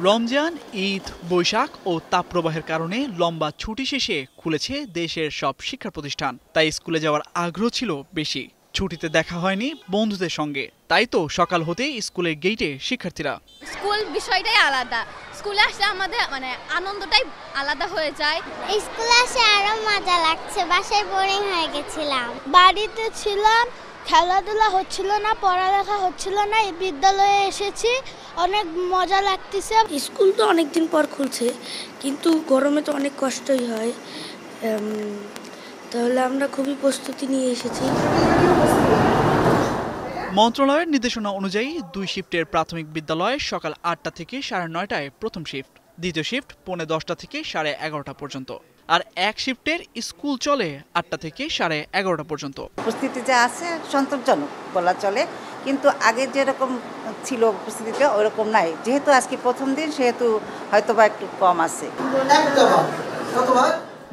রমজান, ঈদ, বৈশাখ ও তাপপ্রবাহের কারণে লম্বা ছুটি শেষে খুলেছে দেশের সব শিক্ষা প্রতিষ্ঠান। তাই স্কুলে যাওয়ার আগ্রহ ছিল বেশি। ছুটিতে দেখা হয়নি বন্ধুদের সঙ্গে, তাই তো সকাল হতেই স্কুলের গেইটে শিক্ষার্থীরা। স্কুল বিষয়টাই আলাদা, স্কুলে আসলে আমাদের আনন্দটাই আলাদা হয়ে যায়। স্কুলে আসে আরো মজা লাগছে, বাসায় বোরিং হয়ে গেছিলাম। বাড়িতে ছিলাম, খেলাধুলা হচ্ছিল না, পড়ালেখা হচ্ছিল না, বিদ্যালয়ে এসেছি, অনেক মজা লাগতেছে। স্কুল তো অনেকদিন পর খুলছে, কিন্তু গরমে তো অনেক কষ্টই হয়, তাহলে আমরা খুবই প্রস্তুতি নিয়ে এসেছি। মন্ত্রণালয়ের নির্দেশনা অনুযায়ী 2 শিফটের প্রাথমিক বিদ্যালয়ে সকাল 8টা থেকে 9:30টায় প্রথম শিফট, দ্বিতীয় শিফট 10:30 থেকে 11:30 পর্যন্ত, আর এক শিফটের স্কুল চলে 8টা থেকে 11:30 পর্যন্ত। উপস্থিতি যা আছে সন্তোষজনক বলা চলে, কিন্তু আগে যেরকম ছিল উপস্থিতিটা ওরকম নাই। যেহেতু আজকে প্রথম দিন, সেহেতু হয়তোবা একটু কম আছে।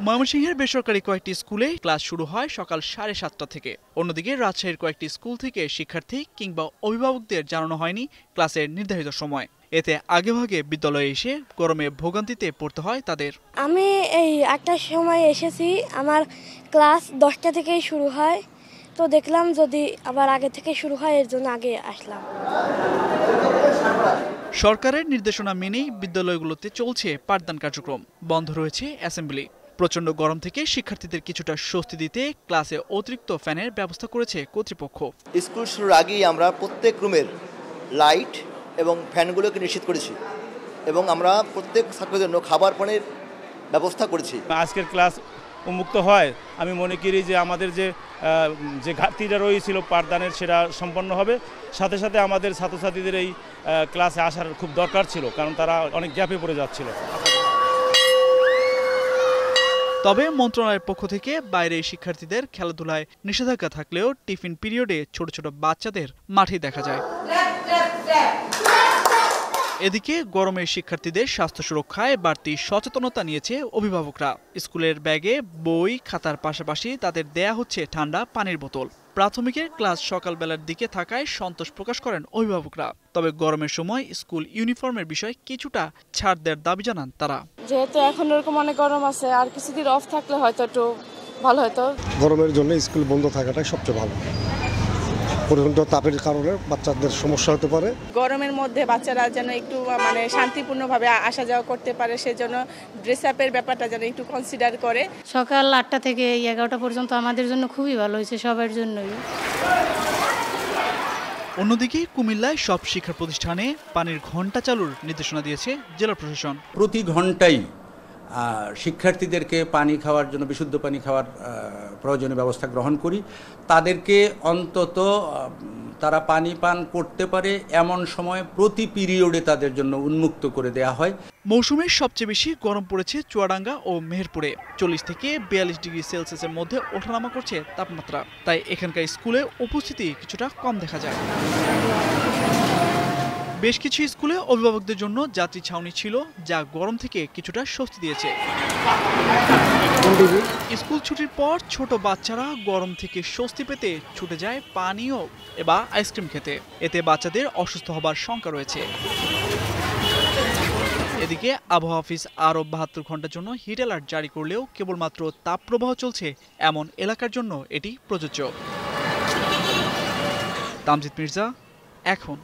ময়মনসিংহের বেসরকারি কয়েকটি স্কুলে ক্লাস শুরু হয় সকাল 7:30টা থেকে। অন্যদিকে রাজশাহীর কয়েকটি স্কুল থেকে শিক্ষার্থী কিংবা অভিভাবকদের জানানো হয়নি ক্লাসের নির্ধারিত সময়। এতে আগেভাগে বিদ্যালয়ে এসে গরমে ভোগান্তিতে পড়তে হয় তাদের। আমি এই 8টার সময় এসেছি, আমার ক্লাস 10টা থেকেই শুরু হয়, তো দেখলাম যদি আবার আগে থেকে শুরু হয়, এর জন্য আগে আসলাম। সরকারের নির্দেশনা মেনেই বিদ্যালয়গুলোতে চলছে পাঠদান কার্যক্রম, বন্ধ রয়েছে অ্যাসেম্বলি। প্রচণ্ড গরম থেকে শিক্ষার্থীদের কিছুটা স্বস্তি দিতে ক্লাসে অতিরিক্ত ফ্যানের ব্যবস্থা করেছে কর্তৃপক্ষ। স্কুল শুরুর আগেই আমরা প্রত্যেক রুমের লাইট এবং ফ্যানগুলোকে নিশ্চিত করেছি, এবং আমরা প্রত্যেক ছাত্রদের জন্য খাবার পানির ব্যবস্থা করেছি। আজকের ক্লাস উন্মুক্ত হয়, আমি মনে করি যে আমাদের যে ঘাটতিটা রয়েছিল পাঠদানের, সেটা সম্পন্ন হবে। সাথে সাথে আমাদের ছাত্রছাত্রীদের এই ক্লাসে আসার খুব দরকার ছিল, কারণ তারা অনেক গ্যাপে পড়ে যাচ্ছিল। তবে মন্ত্রণালয়ের পক্ষ থেকে বাইরে শিক্ষার্থীদের খেলাধুলায় নিষেধাজ্ঞা থাকলেও টিফিন পিরিয়ডে ছোট ছোট বাচ্চাদের মাঠে দেখা যায়। এদিকে গরমে শিক্ষার্থীদের স্বাস্থ্য সুরক্ষায় বাড়তি সচেতনতা নিয়েছে অভিভাবকরা। স্কুলের ব্যাগে বই খাতার পাশাপাশি তাদের দেয়া হচ্ছে ঠান্ডা পানির বোতল। প্রাথমিকের ক্লাস সকালবেলার দিকে থাকায় সন্তোষ প্রকাশ করেন অভিভাবকরা। তবে গরমের সময় স্কুল ইউনিফর্মের বিষয়ে কিছুটা ছাড় দেওয়ার দাবি জানান তারা। যেহেতু এখন এরকম অনেক গরম আছে, আর কিছুদিন অফ থাকলে হয়তো একটু ভালো হতো। গরমের জন্য স্কুল বন্ধ থাকাটাই সবচেয়ে ভালো। প্রচণ্ড তাপের কারণে বাচ্চাদের সমস্যা হতে পারে। গরমের মধ্যে বাচ্চারা যেন একটু শান্তিপূর্ণভাবে আসা যাওয়া করতে পারে, সেজন্য ড্রেস আপের ব্যাপারটা যেন একটু কনসিডার করে। সকাল 8টা থেকে 11টা পর্যন্ত আমাদের জন্য খুবই ভালো হয়েছে, সবার জন্যই। অন্যদিকে কুমিল্লায় সব শিক্ষা প্রতিষ্ঠানে পানির ঘণ্টা চালুর নির্দেশনা দিয়েছে জেলা প্রশাসন। প্রতি ঘন্টায় শিক্ষার্থীদেরকে পানি খাওয়ার জন্য, বিশুদ্ধ পানি খাওয়ার প্রয়োজনীয় ব্যবস্থা গ্রহণ করি। তাদেরকে অন্তত তারা পানি পান করতে পারে এমন সময় প্রতি পিরিয়ডে তাদের জন্য উন্মুক্ত করে দেয়া হয়। মৌসুমের সবচেয়ে বেশি গরম পড়েছে চুয়াডাঙ্গা ও মেহেরপুরে। 40 থেকে 42 ডিগ্রি সেলসিয়াসের মধ্যে ওঠানামা করছে তাপমাত্রা। তাই এখানকার স্কুলে উপস্থিতি কিছুটা কম দেখা যায়। বেশ কিছু স্কুলে অভিভাবকদের জন্য যাত্রী ছাউনি ছিল, যা গরম থেকে কিছুটা স্বস্তি দিয়েছে। স্কুল ছুটির পর ছোট বাচ্চারা গরম থেকে স্বস্তি পেতে ছুটে যায় পানীয় বা আইসক্রিম খেতে। এতে বাচ্চাদের অসুস্থ হবার শঙ্কা রয়েছে। এদিকে আবহাওয়া অফিস আরও 72 ঘন্টার জন্য হিট অ্যালার্ট জারি করলেও কেবলমাত্র তাপপ্রবাহ চলছে এমন এলাকার জন্য এটি প্রযোজ্য। তামজিদ মির্জা, এখন।